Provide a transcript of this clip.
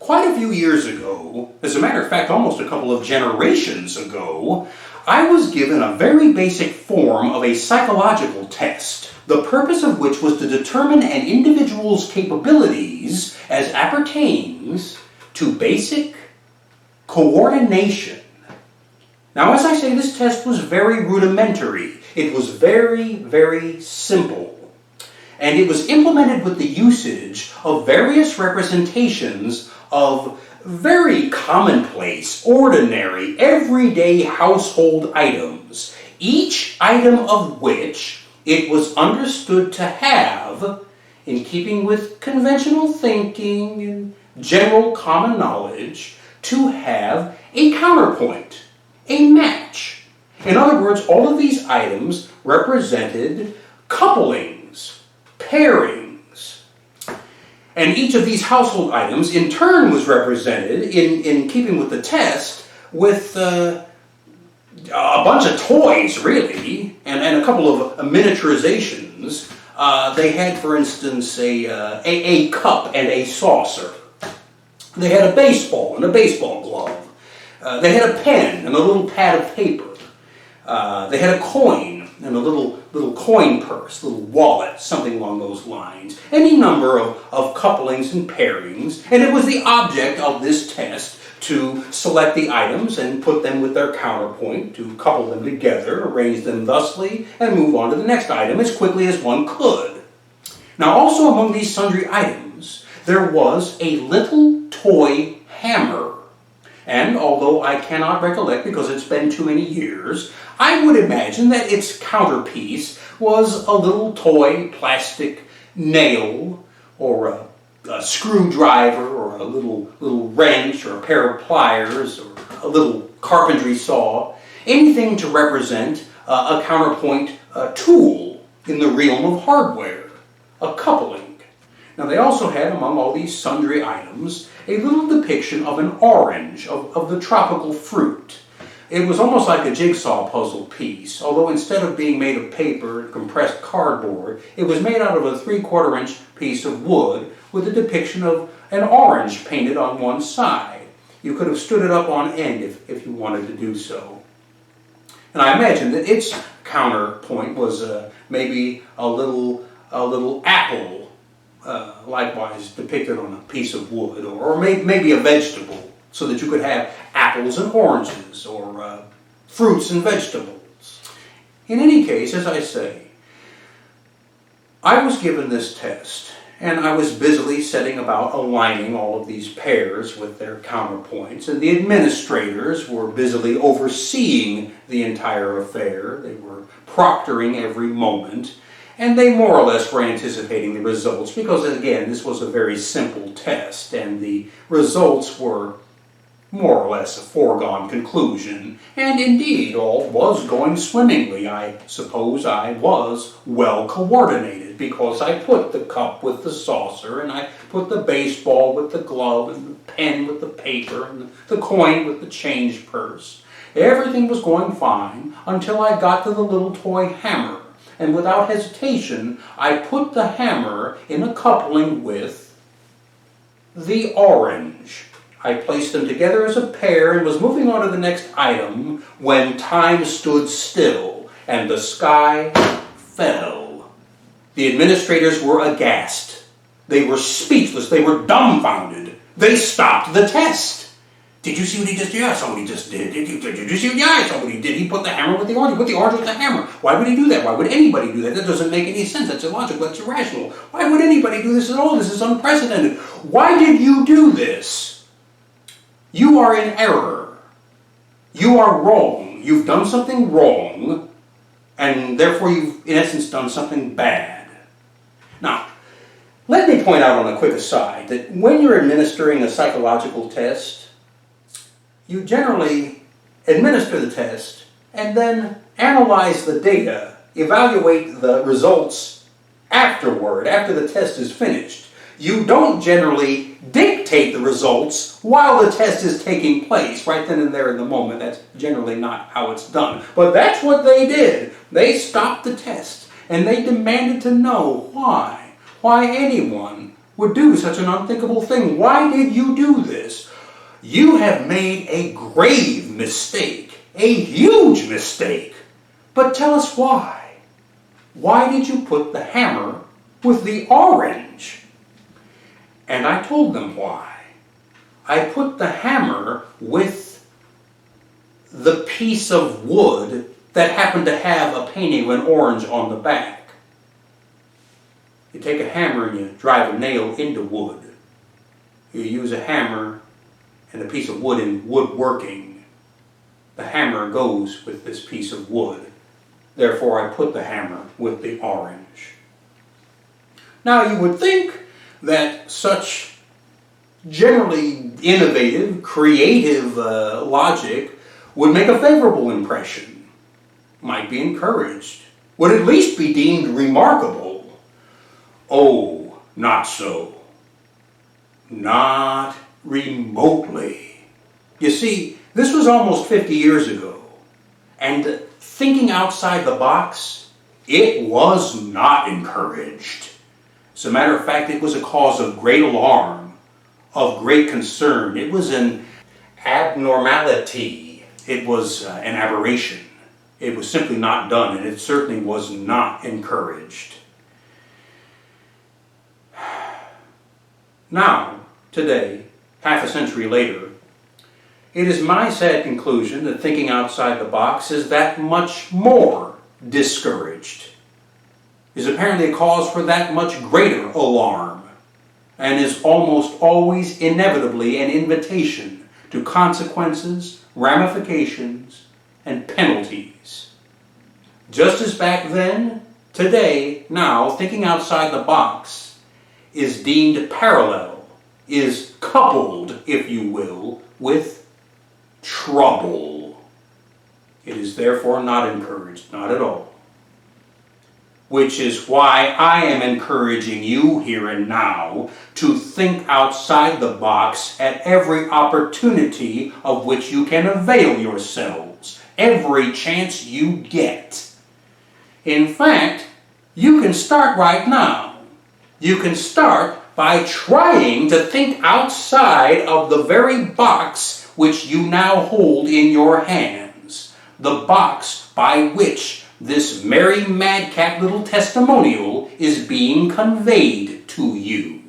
Quite a few years ago, as a matter of fact, almost a couple of generations ago, I was given a very basic form of a psychological test, the purpose of which was to determine an individual's capabilities as appertains to basic coordination. Now, as I say, this test was very rudimentary. It was very, very simple. And it was implemented with the usage of various representations of very commonplace, ordinary, everyday household items, each item of which it was understood to have, in keeping with conventional thinking and general common knowledge, to have a counterpoint, a match. In other words, all of these items represented couplings, pairings. And each of these household items in turn was represented, in keeping with the test, with a bunch of toys, really, and a couple of miniaturizations. They had, for instance, a cup and a saucer. They had a baseball and a baseball glove. They had a pen and a little pad of paper. They had a coin and a little coin purse, little wallet, something along those lines. Any number of couplings and pairings. And it was the object of this test to select the items and put them with their counterpoint, to couple them together, arrange them thusly, and move on to the next item as quickly as one could. Now, also among these sundry items, there was a little toy hammer. And although I cannot recollect because it's been too many years, I would imagine that its counterpiece was a little toy plastic nail, or a screwdriver, or a little wrench, or a pair of pliers, or a little carpentry saw, anything to represent a counterpoint tool in the realm of hardware, a coupling. Now, they also had, among all these sundry items, a little depiction of an orange, of the tropical fruit. It was almost like a jigsaw puzzle piece, although instead of being made of paper and compressed cardboard, it was made out of a 3/4 inch piece of wood with a depiction of an orange painted on one side. You could have stood it up on end if you wanted to do so. And I imagine that its counterpoint was maybe a little apple, likewise depicted on a piece of wood, or maybe a vegetable, so that you could have apples and oranges, or fruits and vegetables. In any case, as I say, I was given this test, and I was busily setting about aligning all of these pairs with their counterpoints, and the administrators were busily overseeing the entire affair. They were proctoring every moment, and they more or less were anticipating the results, because, again, this was a very simple test, and the results were more or less a foregone conclusion. And indeed, all was going swimmingly. I suppose I was well coordinated, because I put the cup with the saucer, and I put the baseball with the glove, and the pen with the paper, and the coin with the change purse. Everything was going fine until I got to the little toy hammer. And without hesitation, I put the hammer in a coupling with the orange. I placed them together as a pair and was moving on to the next item when time stood still and the sky fell. The administrators were aghast. They were speechless. They were dumbfounded. They stopped the test. Did you see what he just did? Yeah, I saw what he just did. Did you see? Yeah, I saw what he did. He put the hammer with the orange. He put the orange with the hammer. Why would he do that? Why would anybody do that? That doesn't make any sense. That's illogical. That's irrational. Why would anybody do this at all? This is unprecedented. Why did you do this? You are in error. You are wrong. You've done something wrong, and therefore you've, in essence, done something bad. Now, let me point out on a quick aside that when you're administering a psychological test, you generally administer the test and then analyze the data, evaluate the results afterward, after the test is finished. You don't generally dictate the results while the test is taking place, right then and there in the moment. That's generally not how it's done. But that's what they did. They stopped the test, and they demanded to know why anyone would do such an unthinkable thing. Why did you do this? You have made a grave mistake, a huge mistake. But tell us why. Why did you put the hammer with the orange?" And I told them why. I put the hammer with the piece of wood that happened to have a painting of an orange on the back. You take a hammer and you drive a nail into wood. You use a hammer and a piece of wood in woodworking. The hammer goes with this piece of wood. Therefore, I put the hammer with the orange. Now, you would think that such generally innovative, creative logic would make a favorable impression, might be encouraged, would at least be deemed remarkable. Oh, not so. Not remotely. You see, this was almost 50 years ago, and thinking outside the box, it was not encouraged. As a matter of fact, it was a cause of great alarm, of great concern. It was an abnormality. It was an aberration. It was simply not done, and it certainly was not encouraged. Now, today, half a century later, it is my sad conclusion that thinking outside the box is that much more discouraged, is apparently a cause for that much greater alarm, and is almost always inevitably an invitation to consequences, ramifications, and penalties. Just as back then, today, now, thinking outside the box is deemed parallel, is coupled, if you will, with trouble. It is therefore not encouraged, not at all. Which is why I am encouraging you here and now to think outside the box at every opportunity of which you can avail yourselves, every chance you get. In fact, you can start right now. You can start by trying to think outside of the very box which you now hold in your hands, the box by which this merry madcap little testimonial is being conveyed to you.